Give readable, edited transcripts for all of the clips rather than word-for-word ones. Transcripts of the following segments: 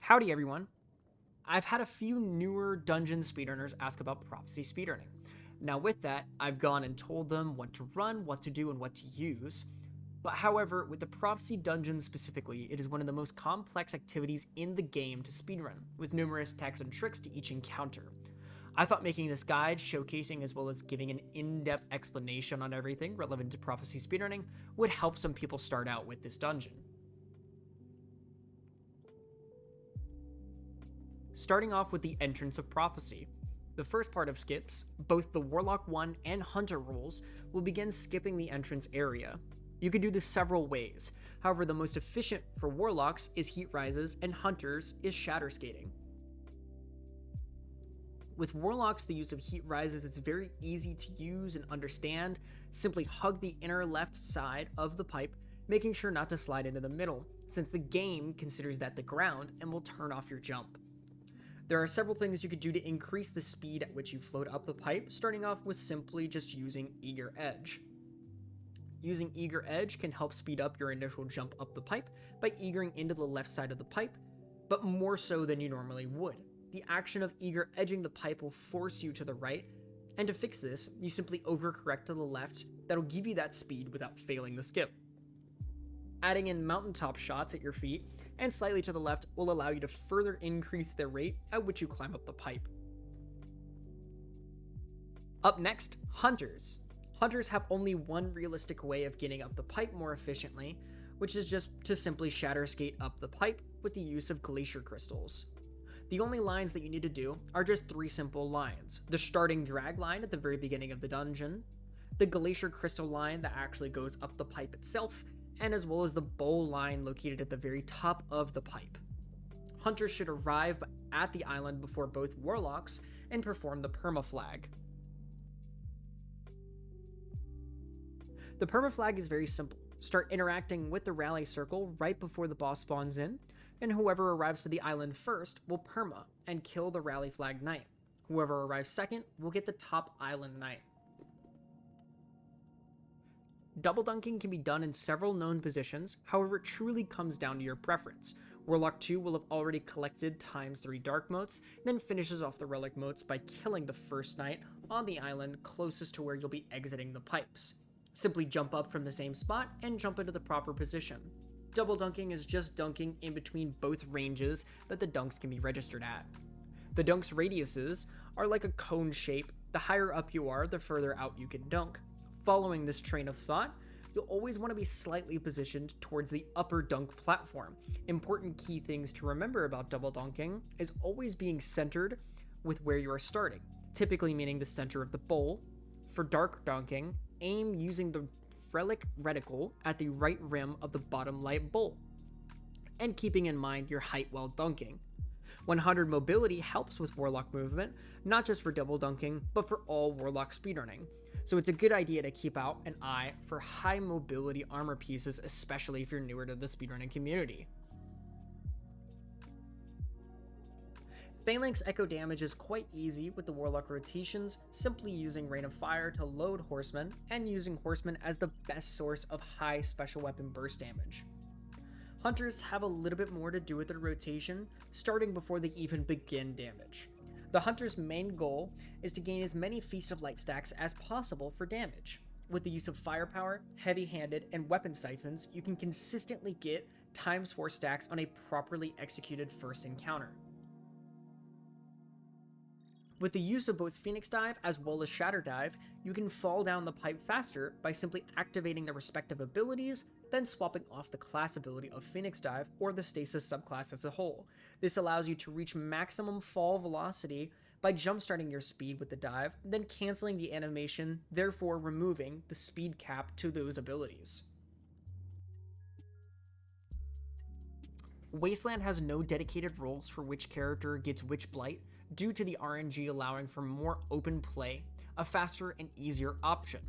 Howdy everyone! I've had a few newer dungeon speedrunners ask about prophecy speedrunning. Now with that, I've gone and told them what to run, what to do, and what to use. But however, with the prophecy dungeon specifically, it is one of the most complex activities in the game to speedrun, with numerous tactics and tricks to each encounter. I thought making this guide, showcasing as well as giving an in-depth explanation on everything relevant to prophecy speedrunning, would help some people start out with this dungeon. Starting off with the entrance of prophecy. The first part of skips, both the Warlock 1 and Hunter rules, will begin skipping the entrance area. You can do this several ways, however the most efficient for Warlocks is Heat Rises and Hunters is Shatter Skating. With Warlocks, the use of Heat Rises is very easy to use and understand. Simply hug the inner left side of the pipe, making sure not to slide into the middle, since the game considers that the ground and will turn off your jump. There are several things you could do to increase the speed at which you float up the pipe, starting off with simply just using Eager Edge. Using Eager Edge can help speed up your initial jump up the pipe by eagering into the left side of the pipe, but more so than you normally would. The action of eager edging the pipe will force you to the right, and to fix this, you simply overcorrect to the left. That'll give you that speed without failing the skip. Adding in mountaintop shots at your feet and slightly to the left will allow you to further increase the rate at which you climb up the pipe. Up next, Hunters. Hunters have only one realistic way of getting up the pipe more efficiently, which is just to simply shatter skate up the pipe with the use of glacier crystals. The only lines that you need to do are just three simple lines: the starting drag line at the very beginning of the dungeon, the glacier crystal line that actually goes up the pipe itself, and as well as the bowl line located at the very top of the pipe. Hunters should arrive at the island before both Warlocks and perform the permaflag. The permaflag is very simple. Start interacting with the rally circle right before the boss spawns in, and whoever arrives to the island first will perma and kill the rally flag knight. Whoever arrives second will get the top island knight. Double dunking can be done in several known positions, however it truly comes down to your preference. Warlock 2 will have already collected ×3 dark motes, then finishes off the relic motes by killing the first knight on the island closest to where you'll be exiting the pipes. Simply jump up from the same spot and jump into the proper position. Double dunking is just dunking in between both ranges that the dunks can be registered at. The dunk's radiuses are like a cone shape. The higher up you are, the further out you can dunk. Following this train of thought, you'll always want to be slightly positioned towards the upper dunk platform. Important key things to remember about double dunking is always being centered with where you are starting, typically meaning the center of the bowl. For dark dunking, aim using the relic reticle at the right rim of the bottom light bowl, and keeping in mind your height while dunking. 100 mobility helps with Warlock movement, not just for double dunking, but for all Warlock speedrunning. So it's a good idea to keep out an eye for high mobility armor pieces, especially if you're newer to the speedrunning community. Phalanx echo damage is quite easy with the Warlock rotations, simply using Rain of Fire to load Horsemen and using Horsemen as the best source of high special weapon burst damage. Hunters have a little bit more to do with their rotation, starting before they even begin damage. The Hunter's main goal is to gain as many Feast of Light stacks as possible for damage. With the use of firepower, heavy-handed, and weapon siphons, you can consistently get ×4 stacks on a properly executed first encounter. With the use of both Phoenix Dive as well as Shatter Dive, you can fall down the pipe faster by simply activating the respective abilities, then swapping off the class ability of Phoenix Dive or the Stasis subclass as a whole. This allows you to reach maximum fall velocity by jumpstarting your speed with the dive, then canceling the animation, therefore removing the speed cap to those abilities. Wasteland has no dedicated rules for which character gets which blight, due to the RNG allowing for more open play, a faster and easier option.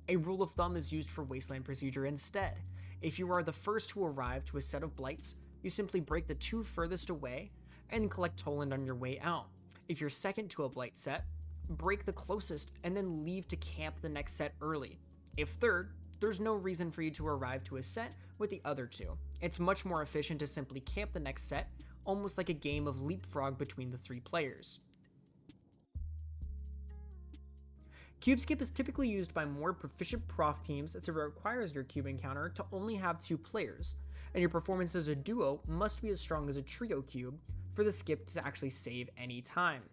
A rule of thumb is used for Wasteland procedure instead. If you are the first to arrive to a set of blights, you simply break the two furthest away and collect Toland on your way out. If you're second to a blight set, break the closest and then leave to camp the next set early. If third, there's no reason for you to arrive to a set with the other two. It's much more efficient to simply camp the next set almost like a game of leapfrog between the 3 players. Cube skip is typically used by more proficient prof teams as it requires your cube encounter to only have 2 players, and your performance as a duo must be as strong as a trio cube for the skip to actually save any time.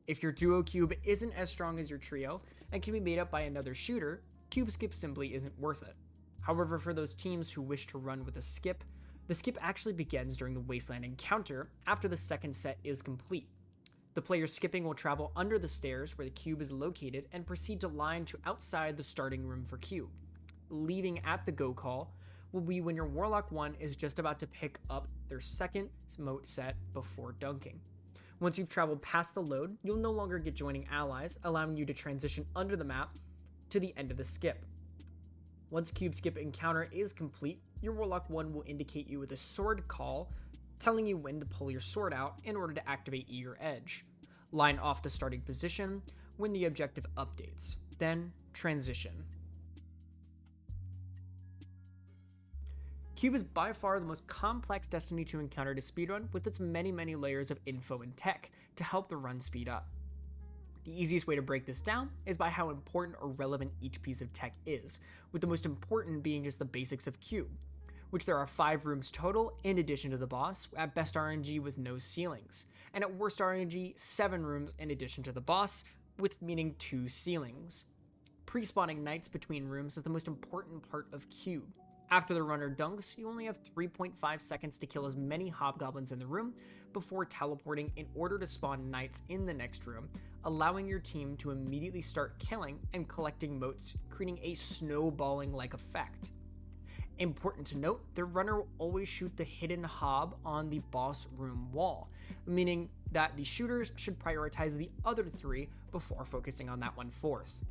If your duo cube isn't as strong as your trio and can be made up by another shooter, cube skip simply isn't worth it. However, for those teams who wish to run with a skip, the skip actually begins during the Wasteland encounter after the second set is complete. The player skipping will travel under the stairs where the cube is located and proceed to line to outside the starting room for cube. Leaving at the go call will be when your Warlock 1 is just about to pick up their second moat set before dunking. Once you've traveled past the load, you'll no longer get joining allies, allowing you to transition under the map to the end of the skip. Once cube skip encounter is complete, your Warlock 1 will indicate you with a sword call, telling you when to pull your sword out in order to activate Eager Edge. Line off the starting position when the objective updates, then transition. Cube is by far the most complex destiny to encounter to speedrun, with its many layers of info and tech to help the run speed up. The easiest way to break this down is by how important or relevant each piece of tech is, with the most important being just the basics of cube, which there are 5 rooms total in addition to the boss, at best RNG with no ceilings, and at worst RNG 7 rooms in addition to the boss, with meaning 2 ceilings. Pre-spawning knights between rooms is the most important part of cube. After the runner dunks, you only have 3.5 seconds to kill as many hobgoblins in the room before teleporting in order to spawn knights in the next room, allowing your team to immediately start killing and collecting moats, creating a snowballing-like effect. Important to note, the runner will always shoot the hidden hob on the boss room wall, meaning that the shooters should prioritize the other 3 before focusing on that one fourth.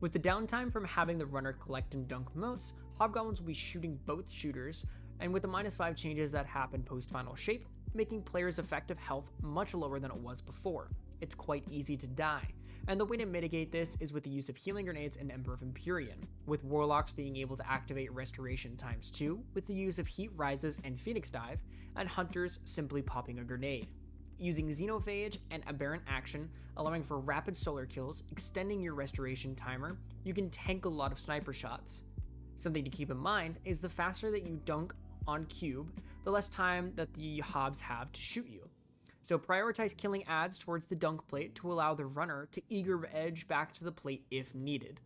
With the downtime from having the runner collect and dunk moats, hobgoblins will be shooting both shooters, and with the -5 changes that happen post-final shape, making players' effective health much lower than it was before. It's quite easy to die, and the way to mitigate this is with the use of healing grenades and Ember of Empyrean, with Warlocks being able to activate Restoration ×2 with the use of Heat Rises and Phoenix Dive, and Hunters simply popping a grenade. Using Xenophage and Aberrant Action, allowing for rapid solar kills, extending your restoration timer, you can tank a lot of sniper shots. Something to keep in mind is the faster that you dunk on cube, the less time that the hobs have to shoot you. So prioritize killing adds towards the dunk plate to allow the runner to Eager Edge back to the plate if needed.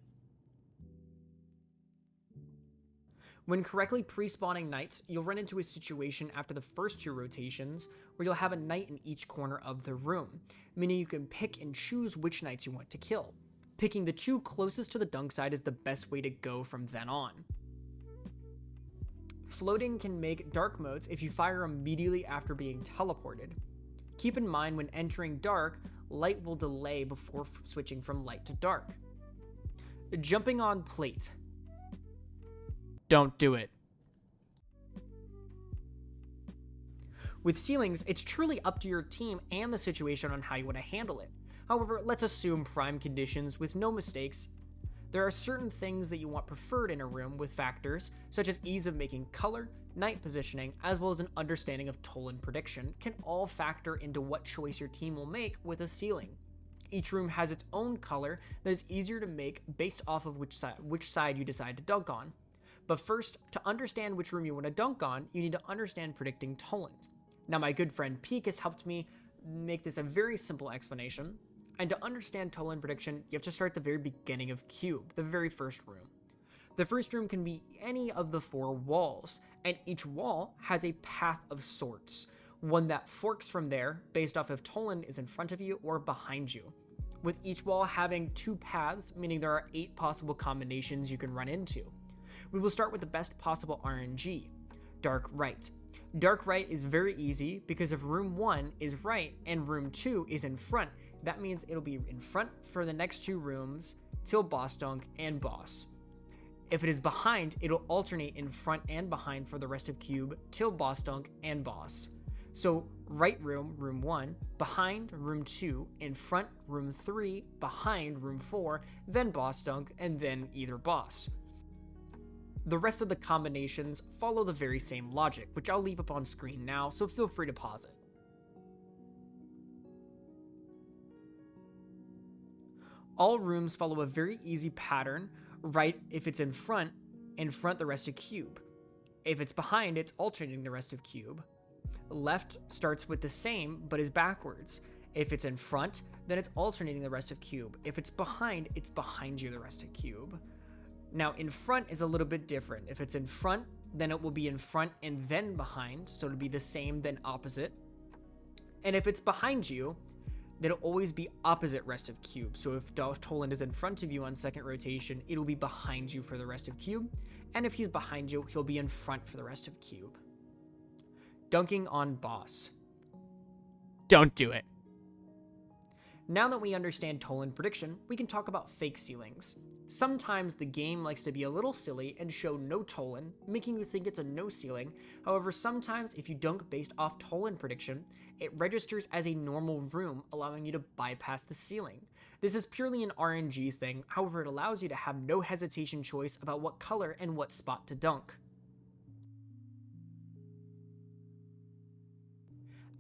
When correctly pre-spawning knights, you'll run into a situation after the first 2 rotations where you'll have a knight in each corner of the room, meaning you can pick and choose which knights you want to kill. Picking the 2 closest to the dunk side is the best way to go from then on. Floating can make dark modes if you fire immediately after being teleported. Keep in mind when entering dark, light will delay before switching from light to dark. Jumping on plate. Don't do it. With ceilings, it's truly up to your team and the situation on how you want to handle it. However, let's assume prime conditions with no mistakes. There are certain things that you want preferred in a room with factors such as ease of making color, night positioning, as well as an understanding of Toland prediction can all factor into what choice your team will make with a ceiling. Each room has its own color that is easier to make based off of which side you decide to dunk on. But first, to understand which room you want to dunk on, you need to understand predicting Toland. Now my good friend Peak has helped me make this a very simple explanation, and to understand Toland prediction, you have to start at the very beginning of Cube, the very first room. The first room can be any of the 4 walls, and each wall has a path of sorts, one that forks from there based off if Toland is in front of you or behind you, with each wall having 2 paths, meaning there are 8 possible combinations you can run into. We will start with the best possible RNG, Dark Right. Dark Right is very easy because if room 1 is right and room 2 is in front, that means it'll be in front for the next 2 rooms till boss dunk and boss. If it is behind, it'll alternate in front and behind for the rest of Cube till boss dunk and boss. So right room, room 1, behind room 2, in front room 3, behind room 4, then boss dunk, and then either boss. The rest of the combinations follow the very same logic, which I'll leave up on screen now, so feel free to pause it. All rooms follow a very easy pattern. Right if it's in front the rest of cube. If it's behind, it's alternating the rest of cube. Left starts with the same, but is backwards. If it's in front, then it's alternating the rest of cube. If it's behind you the rest of cube. Now, in front is a little bit different. If it's in front, then it will be in front and then behind, so it'll be the same, then opposite. And if it's behind you, then it'll always be opposite rest of cube. So if Toland is in front of you on second rotation, it'll be behind you for the rest of cube. And if he's behind you, he'll be in front for the rest of cube. Dunking on boss. Don't do it. Now that we understand Toland prediction, we can talk about fake ceilings. Sometimes the game likes to be a little silly and show no Toland, making you think it's a no ceiling. However, sometimes if you dunk based off Toland prediction, it registers as a normal room, allowing you to bypass the ceiling. This is purely an RNG thing, however it allows you to have no hesitation choice about what color and what spot to dunk.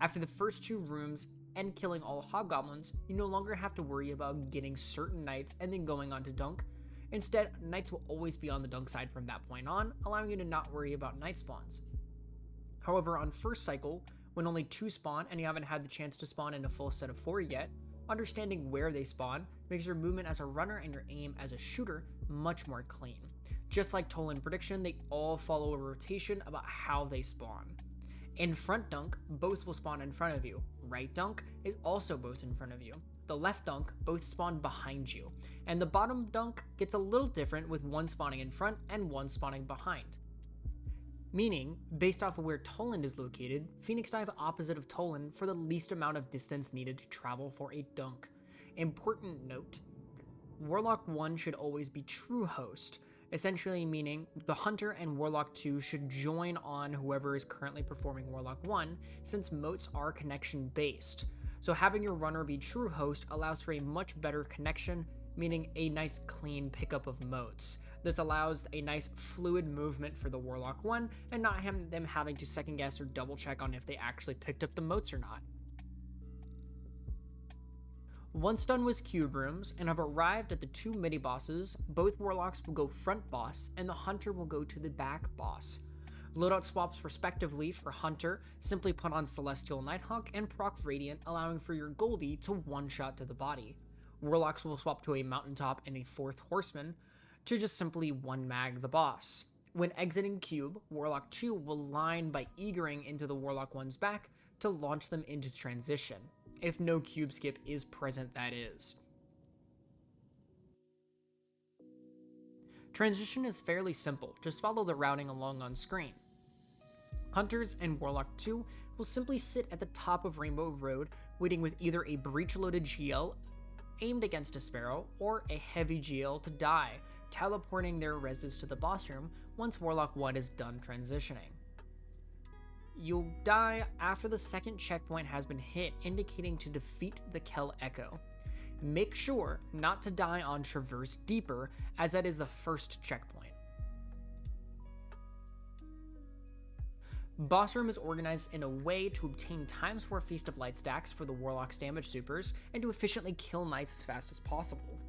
After the first two rooms and killing all hobgoblins, you no longer have to worry about getting certain knights and then going on to dunk. Instead, knights will always be on the dunk side from that point on, allowing you to not worry about knight spawns. However, on first cycle, when only 2 spawn and you haven't had the chance to spawn in a full set of 4 yet, understanding where they spawn makes your movement as a runner and your aim as a shooter much more clean. Just like Toland prediction, they all follow a rotation about how they spawn. In front dunk, both will spawn in front of you. Right dunk is also both in front of you. The left dunk both spawn behind you. And the bottom dunk gets a little different with one spawning in front and one spawning behind. Meaning, based off of where Toland is located, Phoenix dive opposite of Toland for the least amount of distance needed to travel for a dunk. Important note, Warlock 1 should always be true host, essentially meaning the Hunter and Warlock 2 should join on whoever is currently performing Warlock 1, since moats are connection based. So having your runner be true host allows for a much better connection, meaning a nice clean pickup of moats. This allows a nice fluid movement for the Warlock 1 and not them having to second guess or double check on if they actually picked up the moats or not. Once done with cube rooms and have arrived at the 2 mini bosses, both Warlocks will go front boss and the Hunter will go to the back boss. Loadout swaps respectively for Hunter, simply put on Celestial Nighthawk and proc Radiant, allowing for your Goldie to one-shot to the body. Warlocks will swap to a Mountaintop and a 4th Horseman to just simply one-mag the boss. When exiting cube, Warlock 2 will line by eagering into the Warlock 1's back to launch them into transition. If no cube skip is present, that is. Transition is fairly simple, just follow the routing along on screen. Hunters and Warlock 2 will simply sit at the top of Rainbow Road, waiting with either a breach-loaded GL aimed against a Sparrow or a heavy GL to die, teleporting their reses to the boss room once Warlock 1 is done transitioning. You'll die after the second checkpoint has been hit, indicating to defeat the Kell Echo. Make sure not to die on Traverse Deeper, as that is the first checkpoint. Boss room is organized in a way to obtain ×4 Feast of Light stacks for the Warlock's damage supers, and to efficiently kill knights as fast as possible.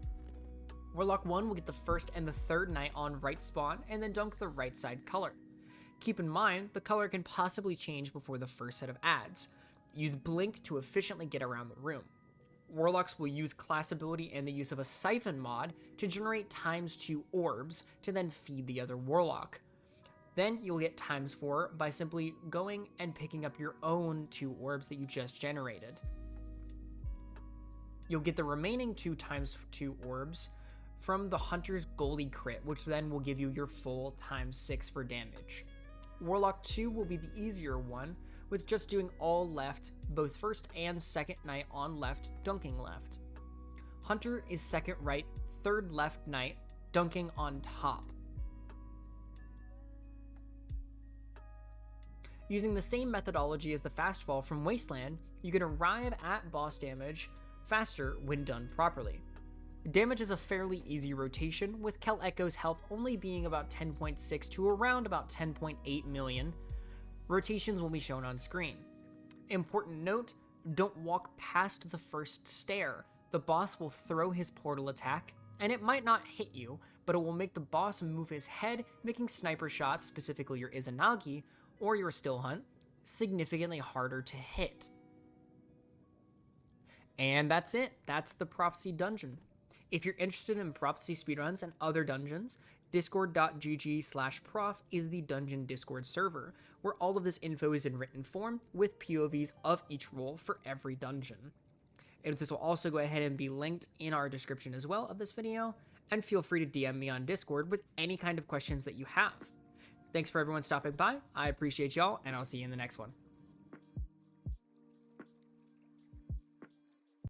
Warlock 1 will get the first and the third knight on right spawn, and then dunk the right side color. Keep in mind, the color can possibly change before the first set of adds. Use Blink to efficiently get around the room. Warlocks will use class ability and the use of a Siphon mod to generate ×2 orbs to then feed the other Warlock. Then you'll get ×4 by simply going and picking up your own 2 orbs that you just generated. You'll get the remaining 2 ×2 orbs from the Hunter's Goldie crit, which then will give you your full ×6 for damage. Warlock 2 will be the easier one, with just doing all left, both first and second knight on left, dunking left. Hunter is second right, third left knight, dunking on top. Using the same methodology as the fast fall from Wasteland, you can arrive at boss damage faster when done properly. Damage is a fairly easy rotation, with Kell Echo's health only being about 10.6 to around about 10.8 million. Rotations will be shown on screen. Important note, don't walk past the first stair. The boss will throw his portal attack, and it might not hit you, but it will make the boss move his head, making sniper shots, specifically your Izanagi or your Still Hunt, significantly harder to hit. And that's it. That's the Prophecy dungeon. If you're interested in Prophecy speedruns and other dungeons, discord.gg/prof is the dungeon Discord server, where all of this info is in written form with POVs of each role for every dungeon. And this will also go ahead and be linked in our description as well of this video, and feel free to DM me on Discord with any kind of questions that you have. Thanks for everyone stopping by. I appreciate y'all, and I'll see you in the next one.